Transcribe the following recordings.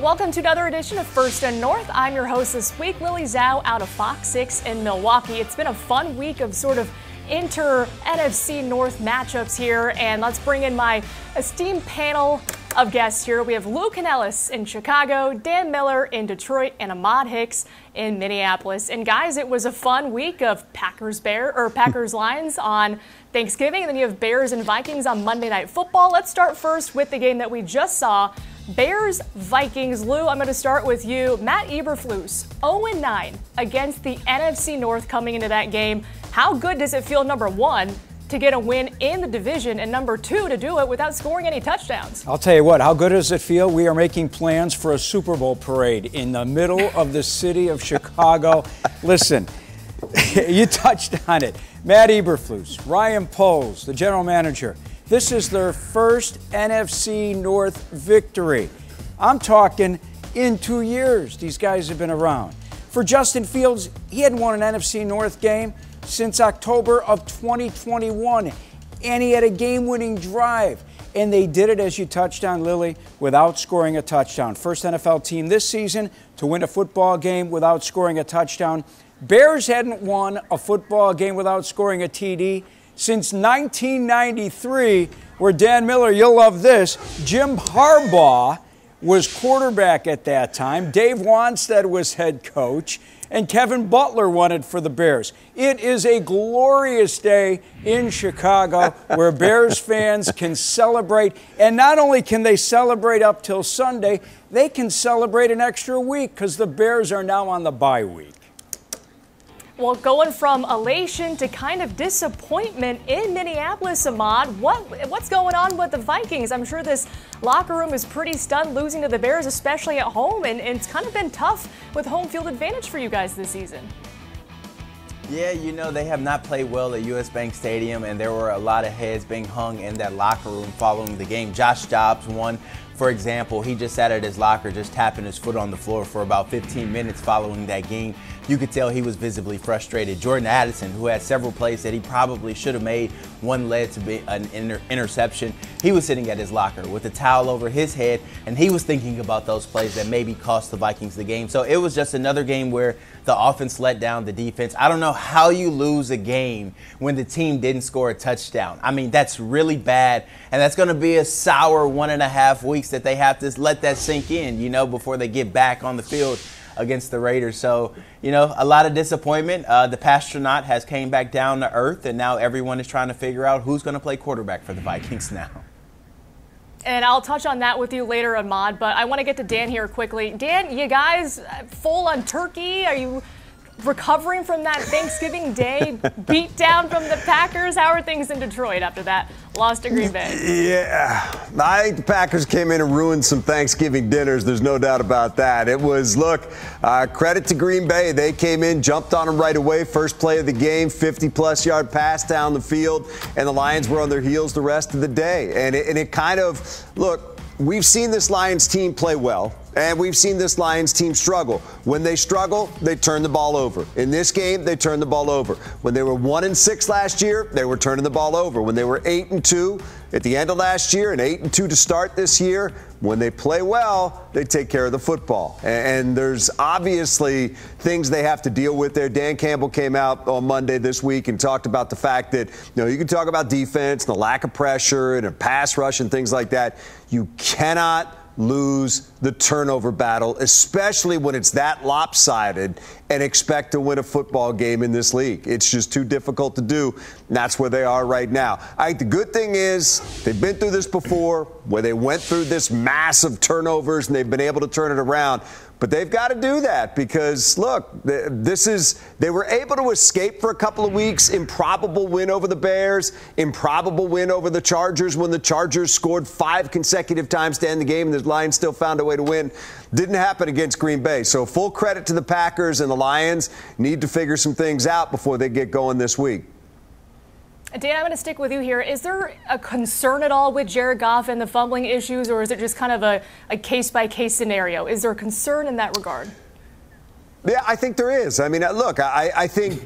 Welcome to another edition of First and North. I'm your host this week, Lily Zhao, out of Fox 6 in Milwaukee. It's been a fun week of sort of inter-NFC North matchups here, and let's bring in my esteemed panel of guests here. We have Lou Canellis in Chicago, Dan Miller in Detroit, and Ahmad Hicks in Minneapolis. And guys, it was a fun week of Packers Lions on Thanksgiving, and then you have Bears and Vikings on Monday Night Football. Let's start first with the game that we just saw. Bears, Vikings. Lou, I'm going to start with you. Matt Eberflus, 0-9 against the NFC North coming into that game. How good does it feel, number one, to get a win in the division, and number two, to do it without scoring any touchdowns? I'll tell you what, how good does it feel? We are making plans for a Super Bowl parade in the middle of the city of Chicago. Listen, you touched on it. Matt Eberflus, Ryan Poles, the general manager. This is their first NFC North victory. I'm talking in 2 years these guys have been around. For Justin Fields, he hadn't won an NFC North game since October of 2021, and he had a game-winning drive. And they did it, as you touched on, Lily, without scoring a touchdown. First NFL team this season to win a football game without scoring a touchdown. Bears hadn't won a football game without scoring a TD since 1993, where Dan Miller, you'll love this, Jim Harbaugh was quarterback at that time. Dave Wanstead was head coach, and Kevin Butler won it for the Bears. It is a glorious day in Chicago where Bears fans can celebrate. And not only can they celebrate up till Sunday, they can celebrate an extra week because the Bears are now on the bye week. Well, going from elation to kind of disappointment in Minneapolis, Ahmad, what's going on with the Vikings? I'm sure this locker room is pretty stunned losing to the Bears, especially at home, and it's kind of been tough with home field advantage for you guys this season. Yeah, you know, they have not played well at US Bank Stadium, and there were a lot of heads being hung in that locker room following the game. Josh Dobbs won. For example, he just sat at his locker just tapping his foot on the floor for about 15 minutes following that game. You could tell he was visibly frustrated. Jordan Addison, who had several plays that he probably should have made, one led to be an interception. He was sitting at his locker with a towel over his head, and he was thinking about those plays that maybe cost the Vikings the game. So it was just another game where the offense let down the defense. I don't know how you lose a game when the team didn't score a touchdown. I mean, that's really bad, and that's going to be a sour 1.5 weeks that they have to let that sink in, you know, before they get back on the field against the Raiders. So, you know, a lot of disappointment. The Pastronaut has came back down to earth, and now everyone is trying to figure out who's going to play quarterback for the Vikings now. And I'll touch on that with you later, Ahmad, but I want to get to Dan here quickly. Dan, you guys full on turkey? Are you recovering from that Thanksgiving Day beatdown from the Packers? How are things in Detroit after that loss to Green Bay? Yeah, I think the Packers came in and ruined some Thanksgiving dinners. There's no doubt about that. It was, look, credit to Green Bay. They came in, jumped on them right away. First play of the game, 50-plus yard pass down the field, and the Lions were on their heels the rest of the day. And it kind of, look, we've seen this Lions team play well. And we've seen this Lions team struggle. When they struggle, they turn the ball over. In this game, they turned the ball over. When they were 1-6 last year, they were turning the ball over. When they were 8-2 at the end of last year and 8-2 to start this year, when they play well, they take care of the football. And there's obviously things they have to deal with there. Dan Campbell came out on Monday this week and talked about the fact that, you know, you can talk about defense and the lack of pressure and a pass rush and things like that. You cannot lose the turnover battle, especially when it's that lopsided, and expect to win a football game in this league. It's just too difficult to do, and that's where they are right now. I think the good thing is they've been through this before, where they went through this massive turnovers, and they've been able to turn it around. But they've got to do that because, look, they were able to escape for a couple of weeks. Improbable win over the Bears, improbable win over the Chargers when the Chargers scored 5 consecutive times to end the game and the Lions still found a way to win. Didn't happen against Green Bay. So full credit to the Packers, and the Lions need to figure some things out before they get going this week. Dan, I'm going to stick with you here. Is there a concern at all with Jared Goff and the fumbling issues, or is it just kind of a case-by-case scenario? Is there a concern in that regard? Yeah, I think there is. I mean, look, I think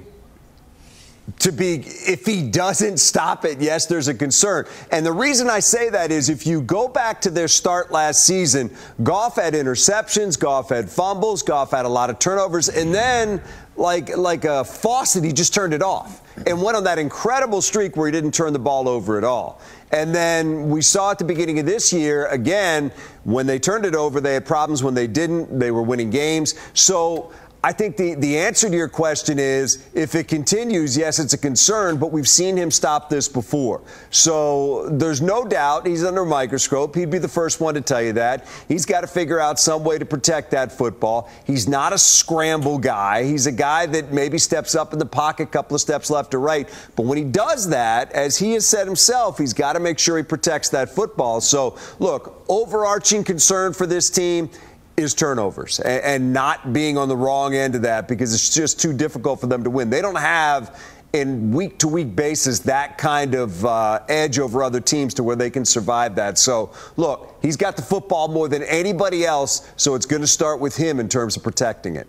if he doesn't stop it, yes, there's a concern. And the reason I say that is if you go back to their start last season, Goff had interceptions, Goff had fumbles, Goff had a lot of turnovers, and then like a faucet, he just turned it off and went on that incredible streak where he didn't turn the ball over at all. And then we saw at the beginning of this year, again, when they turned it over, they had problems. When they didn't, they were winning games. So I think the answer to your question is, if it continues, yes, it's a concern, but we've seen him stop this before. So there's no doubt he's under a microscope. He'd be the first one to tell you that. He's got to figure out some way to protect that football. He's not a scramble guy. He's a guy that maybe steps up in the pocket, a couple of steps left or right. But when he does that, as he has said himself, he's got to make sure he protects that football. So, look, overarching concern for this team is turnovers and not being on the wrong end of that, because it's just too difficult for them to win. They don't have, in week-to-week basis, that kind of edge over other teams to where they can survive that. So, look, he's got the football more than anybody else, so it's going to start with him in terms of protecting it.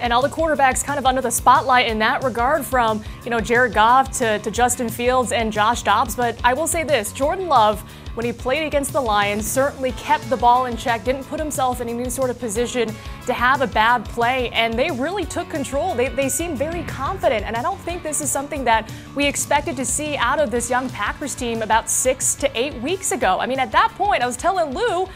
And all the quarterbacks kind of under the spotlight in that regard, from, Jared Goff to Justin Fields and Josh Dobbs. But I will say this, Jordan Love, when he played against the Lions, certainly kept the ball in check, didn't put himself in any sort of position to have a bad play, and they really took control. They seem very confident, and I don't think this is something that we expected to see out of this young Packers team about 6 to 8 weeks ago. I mean, at that point, I was telling Lou,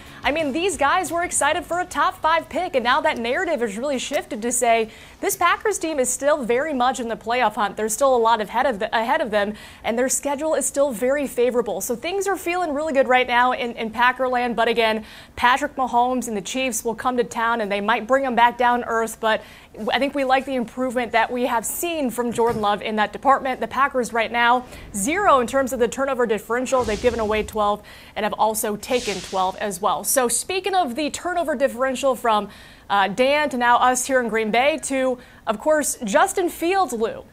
these guys were excited for a top 5 pick, and now that narrative has really shifted to say this Packers team is still very much in the playoff hunt. There's still a lot ahead of them, and their schedule is still very favorable. So things are feeling really good right now in Packerland. But again, Patrick Mahomes and the Chiefs will come to town, and they might bring them back down to earth. But I think we like the improvement that we have seen from Jordan Love in that department. The Packers right now, 0 in terms of the turnover differential. They've given away 12 and have also taken 12 as well. So speaking of the turnover differential, from Dan to now us here in Green Bay to, of course, Justin Fields, Lou.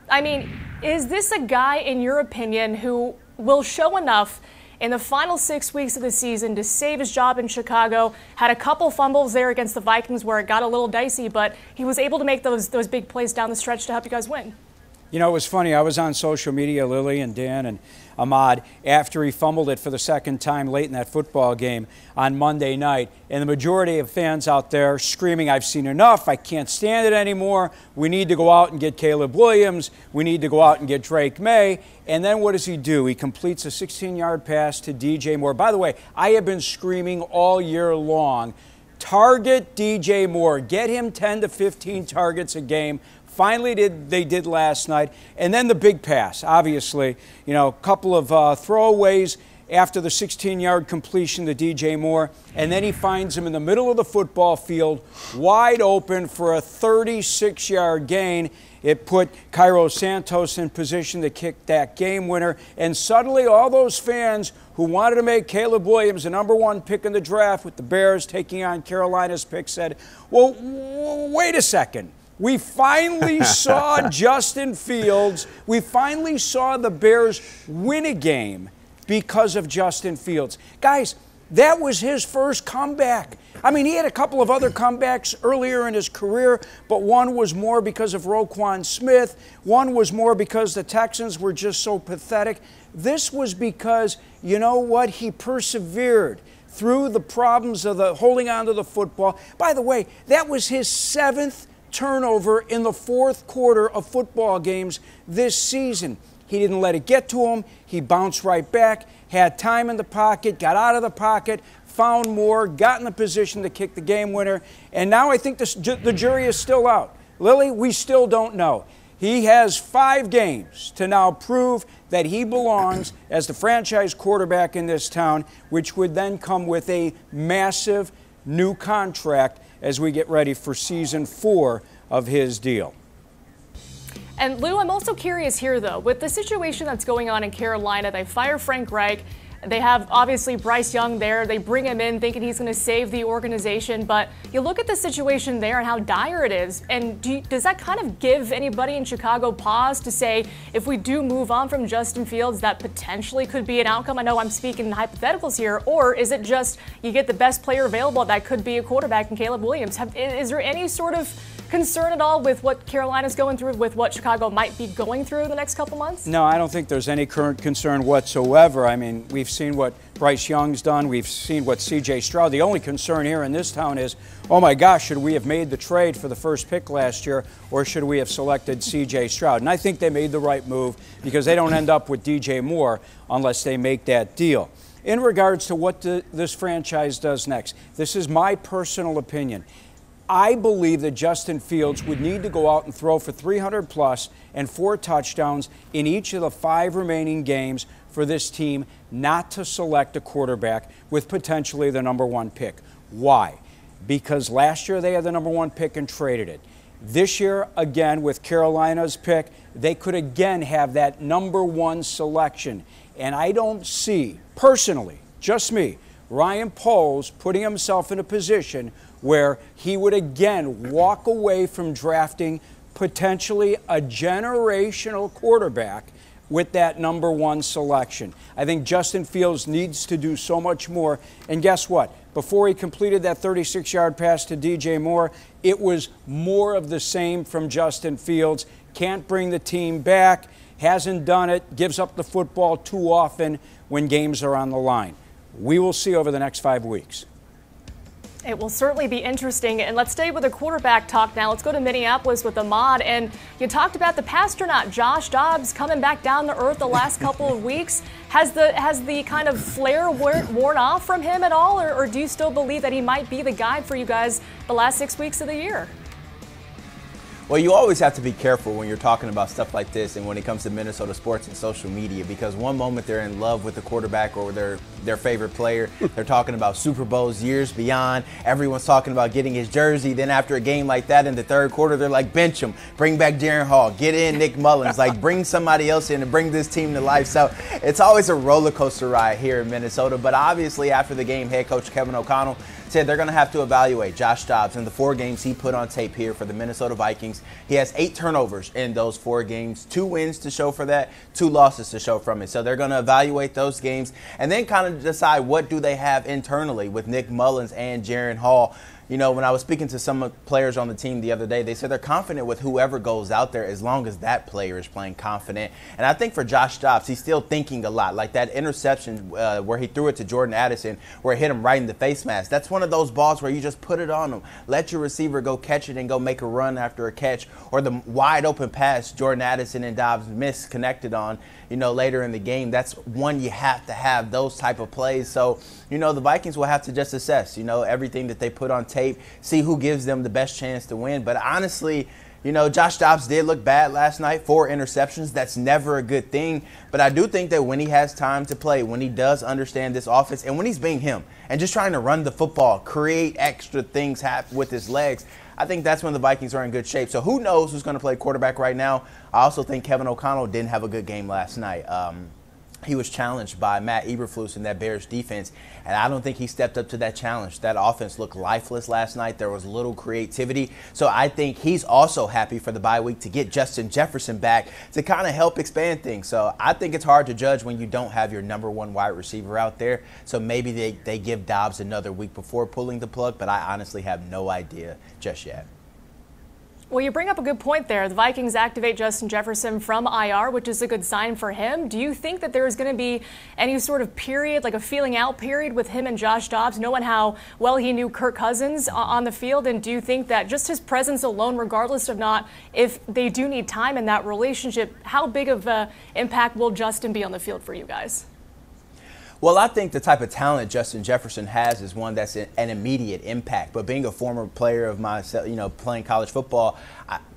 Is this a guy, in your opinion, who will show enough in the final 6 weeks of the season to save his job in Chicago? Had a couple fumbles there against the Vikings where it got a little dicey, but he was able to make those big plays down the stretch to help you guys win. It was funny. I was on social media, Lily and Dan and Ahmad, after he fumbled it for the second time late in that football game on Monday night. And the majority of fans out there screaming, "I've seen enough. I can't stand it anymore. We need to go out and get Caleb Williams. We need to go out and get Drake May." And then what does he do? He completes a 16-yard pass to DJ Moore. By the way, I have been screaming all year long, target DJ Moore. Get him 10 to 15 targets a game. Finally, they did last night. And then the big pass, obviously. A couple of throwaways after the 16-yard completion to DJ Moore. And then he finds him in the middle of the football field, wide open for a 36-yard gain. It put Cairo Santos in position to kick that game winner. And suddenly all those fans who wanted to make Caleb Williams the #1 pick in the draft with the Bears taking on Carolina's pick said, well, wait a second. We finally saw Justin Fields. We finally saw the Bears win a game because of Justin Fields. Guys, that was his first comeback. He had a couple of other comebacks earlier in his career, but one was more because of Roquan Smith. One was more because the Texans were just so pathetic. This was because, he persevered through the problems of the holding on to the football. By the way, that was his 7th turnover in the 4th quarter of football games this season. He didn't let it get to him. He bounced right back, had time in the pocket, got out of the pocket, found more, got in the position to kick the game winner. And now I think the jury is still out. Lily, we still don't know. He has 5 games to now prove that he belongs as the franchise quarterback in this town, which would then come with a massive new contract as we get ready for season 4 of his deal. And Lou, I'm also curious here, though, with the situation that's going on in Carolina. They fire Frank Reich. They have, obviously, Bryce Young there. They bring him in thinking he's going to save the organization. But you look at the situation there and how dire it is. And does that kind of give anybody in Chicago pause to say, if we do move on from Justin Fields, that potentially could be an outcome? I know I'm speaking in hypotheticals here. Or is it just you get the best player available that could be a quarterback in Caleb Williams? Is there any sort of concern at all with what Carolina's going through, with what Chicago might be going through in the next couple months? No, I don't think there's any current concern whatsoever. I mean, we've seen what Bryce Young's done. We've seen what C.J. Stroud. The only concern here in this town is, oh my gosh, should we have made the trade for the first pick last year, or should we have selected C.J. Stroud? And I think they made the right move because they don't end up with DJ Moore unless they make that deal. In regards to what this franchise does next, this is my personal opinion. I believe that Justin Fields would need to go out and throw for 300 plus and 4 touchdowns in each of the 5 remaining games for this team not to select a quarterback with potentially the number 1 pick. Why? Because last year they had the number 1 pick and traded it. This year, again, with Carolina's pick, they could again have that number 1 selection. And I don't see, personally, just me, Ryan Poles putting himself in a position where he would again walk away from drafting potentially a generational quarterback with that number 1 selection. I think Justin Fields needs to do so much more. And guess what? Before he completed that 36-yard pass to DJ Moore, it was more of the same from Justin Fields. Can't bring the team back, hasn't done it, gives up the football too often when games are on the line. We will see over the next 5 weeks. It will certainly be interesting. And let's stay with the quarterback talk now. Let's go to Minneapolis with Ahmad. And you talked about the pastronaut, Josh Dobbs, coming back down to earth the last couple of weeks. Has the kind of flair worn off from him at all? Or do you still believe that he might be the guy for you guys the last 6 weeks of the year? Well, you always have to be careful when you're talking about stuff like this and when it comes to Minnesota sports and social media, because one moment they're in love with the quarterback or their favorite player. They're talking about Super Bowls years beyond. Everyone's talking about getting his jersey. Then after a game like that in the third quarter, they're like, bench him, bring back Jaren Hall, get in Nick Mullins, like bring somebody else in and bring this team to life. So it's always a roller coaster ride here in Minnesota. But obviously after the game, head coach Kevin O'Connell said they're going to have to evaluate Josh Dobbs in the 4 games he put on tape here for the Minnesota Vikings. He has 8 turnovers in those 4 games, 2 wins to show for that, 2 losses to show from it. So they're going to evaluate those games and then kind of decide what do they have internally with Nick Mullins and Jaren Hall. You know, when I was speaking to some players on the team the other day, they said they're confident with whoever goes out there as long as that player is playing confident. And I think for Josh Dobbs, he's still thinking a lot. Like that interception where he threw it to Jordan Addison, where it hit him right in the face mask. That's one of those balls where you just put it on him. Let your receiver go catch it and go make a run after a catch. Or the wide open pass Jordan Addison and Dobbs misconnected on, you know, later in the game. That's one you have to have, those type of plays. So, you know, the Vikings will have to just assess, you know, everything that they put on tape, see who gives them the best chance to win. But honestly, you know, Josh Dobbs did look bad last night, 4 interceptions. That's never a good thing. But I do think that when he has time to play, when he does understand this offense, and when he's being him and just trying to run the football, create extra things happen with his legs, I think that's when the Vikings are in good shape. So who knows who's going to play quarterback right now. I also think Kevin O'Connell didn't have a good game last night. He was challenged by Matt Eberflus in that Bears defense, and I don't think he stepped up to that challenge. That offense looked lifeless last night. There was little creativity. So I think he's also happy for the bye week to get Justin Jefferson back to kind of help expand things. So I think it's hard to judge when you don't have your number 1 wide receiver out there. So maybe they give Dobbs another week before pulling the plug, but I honestly have no idea just yet. Well, you bring up a good point there. The Vikings activate Justin Jefferson from IR, which is a good sign for him. Do you think that there is going to be any sort of period, like a feeling out period with him and Josh Dobbs, knowing how well he knew Kirk Cousins on the field? And do you think that just his presence alone, regardless of not if they do need time in that relationship, how big of an impact will Justin be on the field for you guys? Well, I think the type of talent Justin Jefferson has is one that's an immediate impact. But being a former player of myself, you know, playing college football,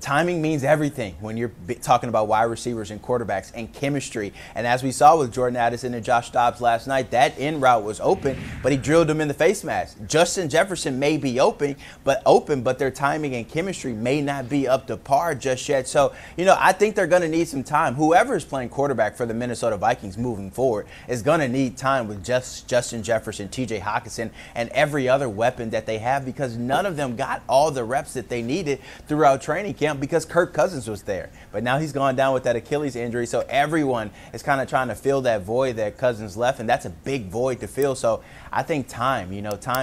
timing means everything when you're talking about wide receivers and quarterbacks and chemistry. And as we saw with Jordan Addison and Josh Dobbs last night, that in route was open, but he drilled him in the face mask. Justin Jefferson may be open, but their timing and chemistry may not be up to par just yet. So, you know, I think they're going to need some time. Whoever is playing quarterback for the Minnesota Vikings moving forward is going to need time line with just Justin Jefferson, TJ Hockenson, and every other weapon that they have, because none of them got all the reps that they needed throughout training camp because Kirk Cousins was there. But now he's gone down with that Achilles injury, so everyone is kind of trying to fill that void that Cousins left, and that's a big void to fill. So I think time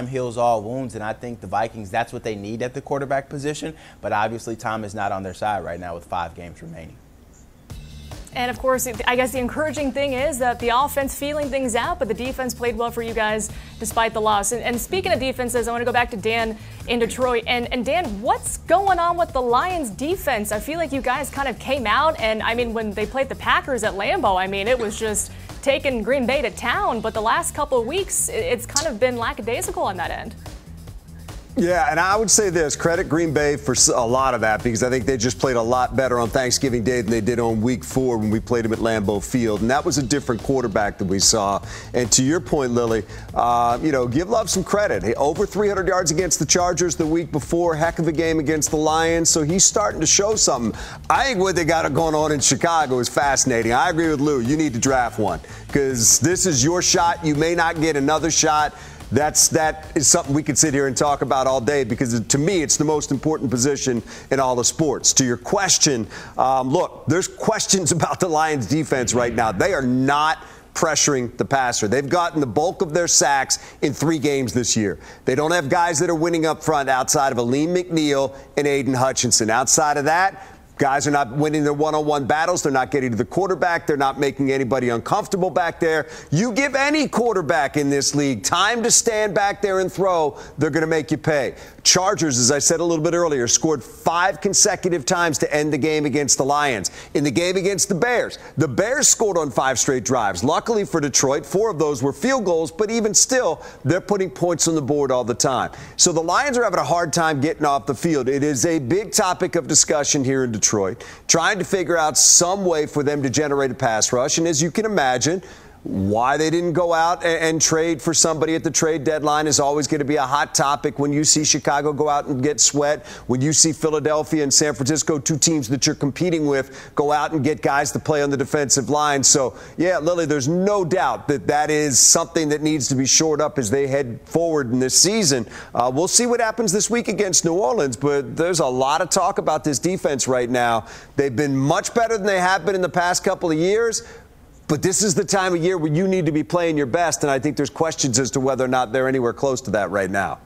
heals all wounds, and I think the Vikings, that's what they need at the quarterback position. But obviously time is not on their side right now with 5 games remaining. And, of course, I guess the encouraging thing is that the offense feeling things out, but the defense played well for you guys despite the loss. And speaking of defenses, I want to go back to Dan in Detroit. And Dan, what's going on with the Lions defense? I feel like you guys kind of came out, and, I mean, when they played the Packers at Lambeau, I mean, it was just taking Green Bay to town. But the last couple of weeks, it's kind of been lackadaisical on that end. Yeah, and I would say this, credit Green Bay for a lot of that, because I think they just played a lot better on Thanksgiving Day than they did on Week 4 when we played them at Lambeau Field. And that was a different quarterback that we saw. And to your point, Lily, give Love some credit. Over 300 yards against the Chargers the week before, heck of a game against the Lions. So he's starting to show something. I think what they got going on in Chicago is fascinating. I agree with Lou. You need to draft one, because this is your shot. You may not get another shot. That is something we could sit here and talk about all day, because to me, it's the most important position in all of sports. To your question, look, there's questions about the Lions defense right now. They are not pressuring the passer. They've gotten the bulk of their sacks in 3 games this year. They don't have guys that are winning up front outside of Aleem McNeil and Aiden Hutchinson. Outside of that, guys are not winning their one-on-one battles. They're not getting to the quarterback. They're not making anybody uncomfortable back there. You give any quarterback in this league time to stand back there and throw, they're going to make you pay. Chargers, as I said a little bit earlier, scored 5 consecutive times to end the game against the Lions. In the game against the Bears scored on 5 straight drives. Luckily for Detroit, 4 of those were field goals, but even still, they're putting points on the board all the time. So the Lions are having a hard time getting off the field. It is a big topic of discussion here in Detroit, trying to figure out some way for them to generate a pass rush. And as you can imagine, why they didn't go out and trade for somebody at the trade deadline is always going to be a hot topic when you see Chicago go out and get sweat, when you see Philadelphia and San Francisco, 2 teams that you're competing with, go out and get guys to play on the defensive line. So, yeah, Lily, there's no doubt that is something that needs to be shored up as they head forward in this season. We'll see what happens this week against New Orleans, but there's a lot of talk about this defense right now. They've been much better than they have been in the past couple of years. But this is the time of year where you need to be playing your best, and I think there's questions as to whether or not they're anywhere close to that right now.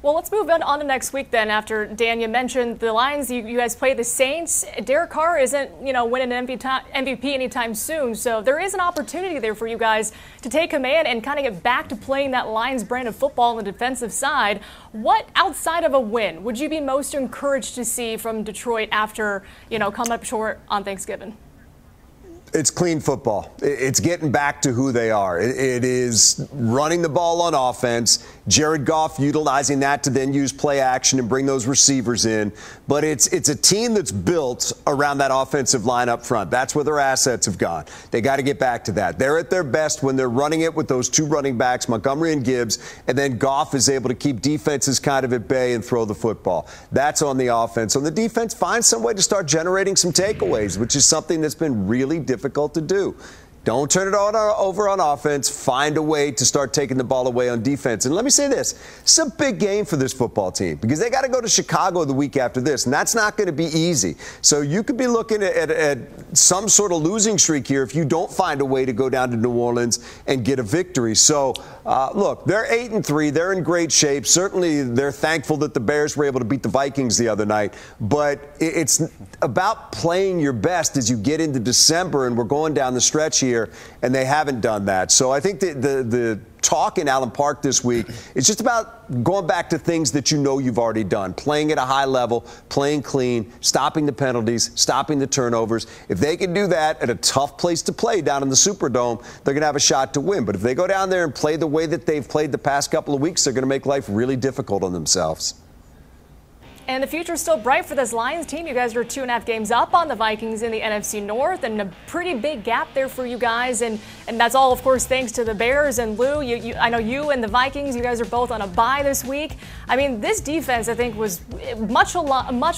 Well, let's move on to next week then. After, Dan, you mentioned the Lions, you guys play the Saints. Derek Carr isn't, winning an MVP anytime soon, so there is an opportunity there for you guys to take command and kind of get back to playing that Lions brand of football on the defensive side. What, outside of a win, would you be most encouraged to see from Detroit after, coming up short on Thanksgiving? It's clean football. It's getting back to who they are. It is running the ball on offense. Jared Goff utilizing that to then use play action and bring those receivers in. But it's a team that's built around that offensive line up front. That's where their assets have gone. They got to get back to that. They're at their best when they're running it with those 2 running backs, Montgomery and Gibbs, and then Goff is able to keep defenses kind of at bay and throw the football. That's on the offense. On the defense, find some way to start generating some takeaways, which is something that's been really difficult to do. Don't turn it over on offense. Find a way to start taking the ball away on defense. And let me say this. It's a big game for this football team because they got to go to Chicago the week after this, and that's not going to be easy. So you could be looking at some sort of losing streak here if you don't find a way to go down to New Orleans and get a victory. So, look, they're 8-3. They're in great shape. Certainly, they're thankful that the Bears were able to beat the Vikings the other night. But it's about playing your best as you get into December, and we're going down the stretch here. And they haven't done that. So I think the talk in Allen Park this week is just about going back to things that you know you've already done, playing at a high level, playing clean, stopping the penalties, stopping the turnovers. If they can do that at a tough place to play down in the Superdome, they're going to have a shot to win. But if they go down there and play the way that they've played the past couple of weeks, they're going to make life really difficult on themselves. And the future's still bright for this Lions team. You guys are 2.5 games up on the Vikings in the NFC North, and a pretty big gap there for you guys. And that's all, of course, thanks to the Bears. And Lou, I know you and the Vikings, you guys are both on a bye this week. I mean, this defense, I think, was much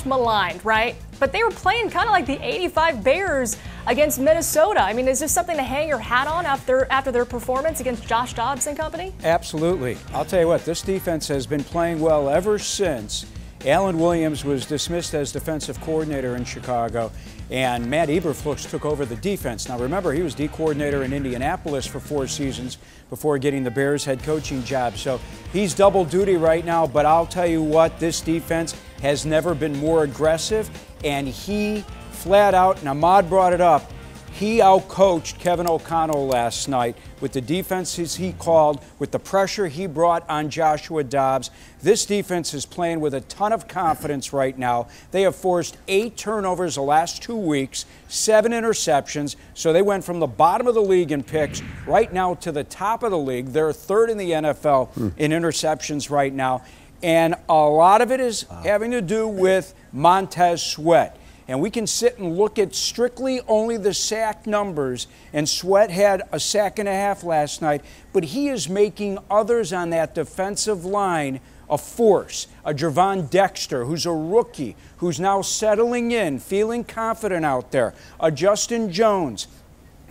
maligned, right? But they were playing kind of like the '85 Bears against Minnesota. I mean, is this something to hang your hat on after their performance against Josh Dobbs and company? Absolutely. I'll tell you what, this defense has been playing well ever since Alan Williams was dismissed as defensive coordinator in Chicago, and Matt Eberflus took over the defense. Now remember, he was D coordinator in Indianapolis for 4 seasons before getting the Bears head coaching job. So he's double duty right now, but I'll tell you what, this defense has never been more aggressive, and he flat out, and Ahmad brought it up, he outcoached Kevin O'Connell last night with the defenses he called, with the pressure he brought on Joshua Dobbs. This defense is playing with a ton of confidence right now. They have forced 8 turnovers the last 2 weeks, 7 interceptions, so they went from the bottom of the league in picks right now to the top of the league. They're 3rd in the NFL in interceptions right now, and a lot of it is having to do with Montez Sweat. And we can sit and look at strictly only the sack numbers, and Sweat had a sack and a half last night, but he is making others on that defensive line a force. A Jervon Dexter, who's a rookie, who's now settling in, feeling confident out there. A Justin Jones.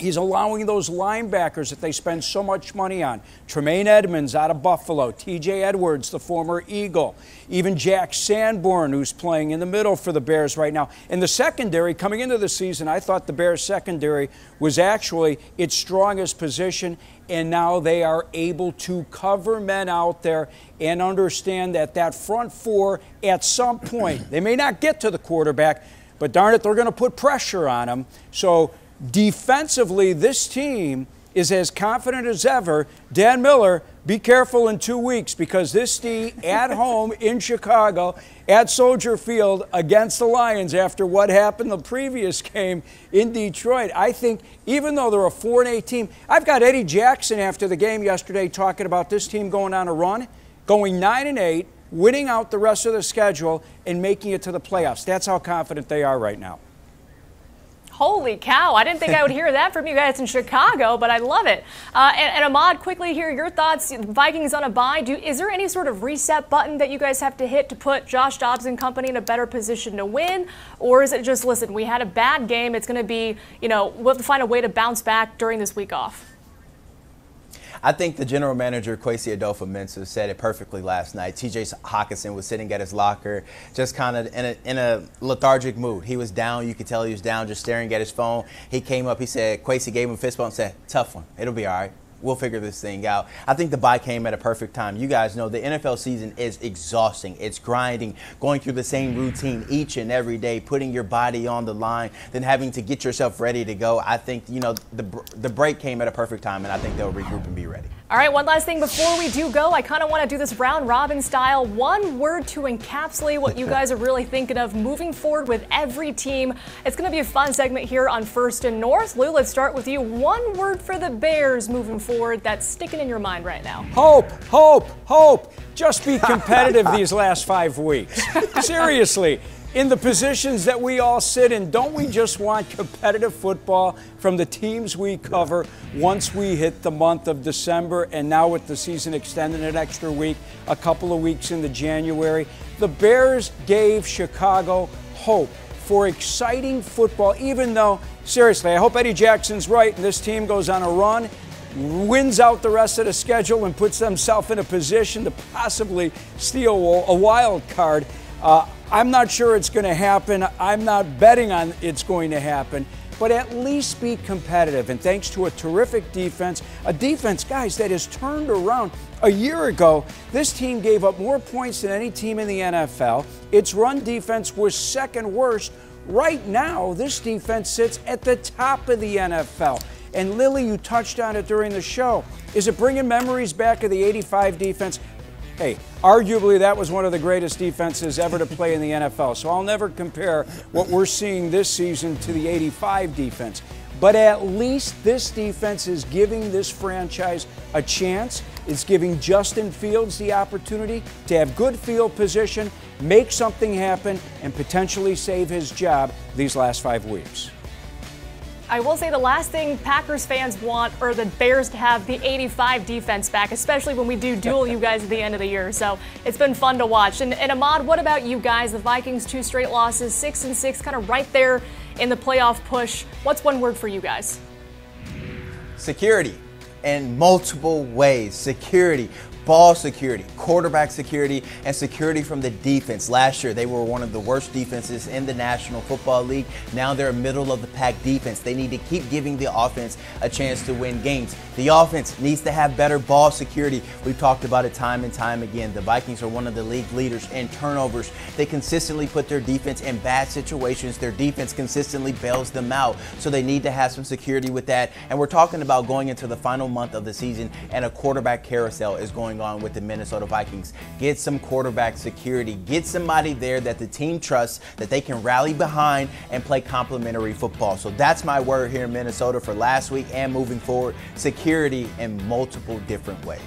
He's allowing those linebackers that they spend so much money on. Tremaine Edmonds out of Buffalo. TJ Edwards, the former Eagle. Even Jack Sanborn, who's playing in the middle for the Bears right now. And the secondary, coming into the season, I thought the Bears secondary was actually its strongest position. And now they are able to cover men out there and understand that that front four, at some point, they may not get to the quarterback, but darn it, they're going to put pressure on them. So defensively, this team is as confident as ever. Dan Miller, be careful in 2 weeks, because this team at home in Chicago at Soldier Field against the Lions after what happened the previous game in Detroit. I think even though they're a 4-8 team, I've got Eddie Jackson after the game yesterday talking about this team going on a run, going 9-8, winning out the rest of the schedule and making it to the playoffs. That's how confident they are right now. Holy cow, I didn't think I would hear that from you guys in Chicago, but I love it. And Ahmad, quickly here, your thoughts. Vikings on a bye. Is there any sort of reset button that you guys have to hit to put Josh Dobbs and company in a better position to win? Or is it just, listen, we had a bad game, it's going to be, we'll have to find a way to bounce back during this week off? I think the general manager, Kwesi Adolfo-Mensah, said it perfectly last night. T.J. Hockenson was sitting at his locker just kind of in a lethargic mood. He was down. You could tell he was down, just staring at his phone. He came up. He said, Kwesi gave him a fist bump and said, tough one. It'll be all right. We'll figure this thing out. I think the bye came at a perfect time. You guys know the NFL season is exhausting. It's grinding, going through the same routine each and every day, putting your body on the line, then having to get yourself ready to go. I think, the break came at a perfect time, and I think they'll regroup and be ready. All right, one last thing before we do go. I kind of want to do this round robin style. One word to encapsulate what you guys are really thinking of moving forward with every team. It's going to be a fun segment here on First and North. Lou, let's start with you. One word for the Bears moving forward that's sticking in your mind right now. Hope, hope, hope. Just be competitive these last 5 weeks. Seriously. In the positions that we all sit in, don't we just want competitive football from the teams we cover once we hit the month of December, and now with the season extended an extra week, a couple of weeks into January? The Bears gave Chicago hope for exciting football, even though, seriously, I hope Eddie Jackson's right and this team goes on a run, wins out the rest of the schedule and puts themselves in a position to possibly steal a wild card. I'm not sure it's going to happen. I'm not betting on it's going to happen, but at least be competitive. And thanks to a terrific defense, a defense, guys, that has turned around. A year ago, this team gave up more points than any team in the NFL. Its run defense was second worst. Right now, this defense sits at the top of the NFL. And Lily, you touched on it during the show. Is it bringing memories back of the '85 defense? Hey, arguably that was one of the greatest defenses ever to play in the NFL. So I'll never compare what we're seeing this season to the '85 defense. But at least this defense is giving this franchise a chance. is giving Justin Fields the opportunity to have good field position, make something happen, and potentially save his job these last 5 weeks. I will say the last thing Packers fans want are the Bears to have the 85 defense back, especially when we do duel you guys at the end of the year. So it's been fun to watch. And Ahmad, what about you guys? The Vikings, 2 straight losses, 6-6, kind of right there in the playoff push. What's one word for you guys? Security. In multiple ways. Security. Ball security, quarterback security, and security from the defense. Last year, they were one of the worst defenses in the National Football League. Now they're a middle-of-the-pack defense. They need to keep giving the offense a chance to win games. The offense needs to have better ball security. We've talked about it time and time again. The Vikings are one of the league leaders in turnovers. They consistently put their defense in bad situations. Their defense consistently bails them out. So they need to have some security with that. And we're talking about going into the final month of the season, and a quarterback carousel is going on with the Minnesota Vikings. Get some quarterback security. Get somebody there that the team trusts, that they can rally behind and play complementary football. So that's my word here in Minnesota for last week and moving forward. Security in multiple different ways.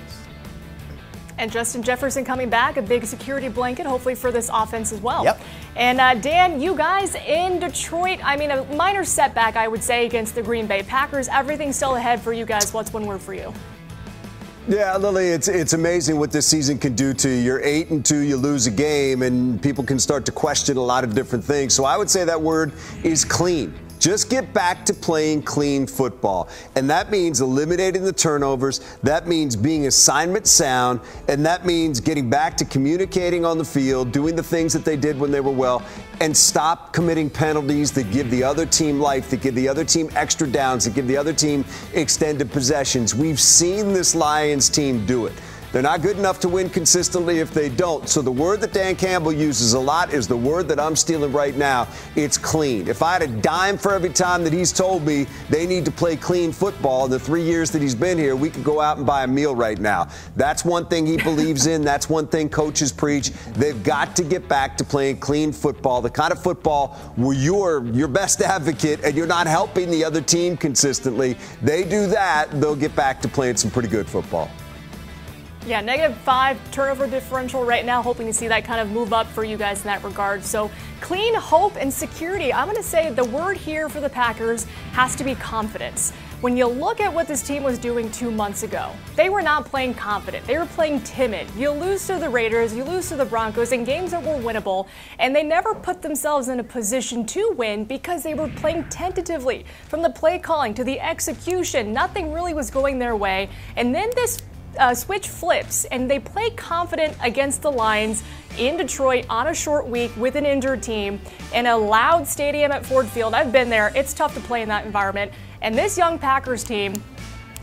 And Justin Jefferson coming back, a big security blanket, hopefully for this offense as well. Yep. And Dan, you guys in Detroit, I mean, a minor setback, I would say, against the Green Bay Packers. Everything's still ahead for you guys. What's one word for you? Yeah, Lily, it's amazing what this season can do to you. You're 8-2, you lose a game, and people can start to question a lot of different things. So I would say that word is clean. Just get back to playing clean football. And that means eliminating the turnovers. That means being assignment sound. And that means getting back to communicating on the field, doing the things that they did when they were well, and stop committing penalties that give the other team life, that give the other team extra downs, that give the other team extended possessions. We've seen this Lions team do it. They're not good enough to win consistently if they don't. So the word that Dan Campbell uses a lot is the word that I'm stealing right now. It's clean. If I had a dime for every time that he's told me they need to play clean football in the 3 years that he's been here, we could go out and buy a meal right now. That's one thing he believes in. That's one thing coaches preach. They've got to get back to playing clean football, the kind of football where you're your best advocate and you're not helping the other team consistently. They do that, they'll get back to playing some pretty good football. Yeah, -5 turnover differential right now, hoping to see that kind of move up for you guys in that regard. So clean, hope, and security. I'm going to say the word here for the Packers has to be confidence. When you look at what this team was doing 2 months ago, they were not playing confident. They were playing timid. You lose to the Raiders, you lose to the Broncos in games that were winnable, and they never put themselves in a position to win because they were playing tentatively. From the play calling to the execution, nothing really was going their way. And then this switch flips and they play confident against the Lions in Detroit on a short week with an injured team in a loud stadium at Ford Field. I've been there. It's tough to play in that environment. And this young Packers team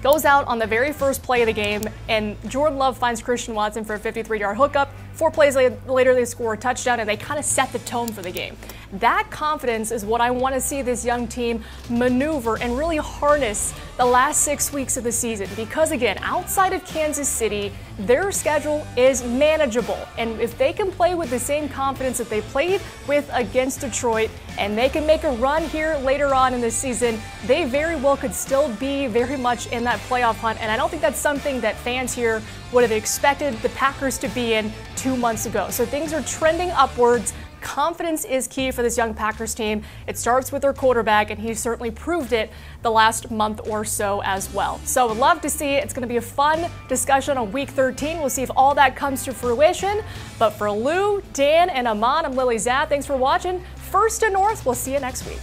goes out on the very first play of the game, and Jordan Love finds Christian Watson for a 53-yard hookup. 4 plays later, they score a touchdown, and they kind of set the tone for the game. That confidence is what I want to see this young team maneuver and really harness the last 6 weeks of the season. Because, again, outside of Kansas City, their schedule is manageable. And if they can play with the same confidence that they played with against Detroit, and they can make a run here later on in the season, they very well could still be very much in that playoff hunt. And I don't think that's something that fans here would have expected the Packers to be in 2 months ago. So things are trending upwards. Confidence is key for this young Packers team. It starts with their quarterback, and he certainly proved it the last month or so as well. So would love to see it. It's going to be a fun discussion on Week 13. We'll see if all that comes to fruition. But for Lou, Dan, and Ahmad, I'm Lily Zhao. Thanks for watching. First and North. We'll see you next week.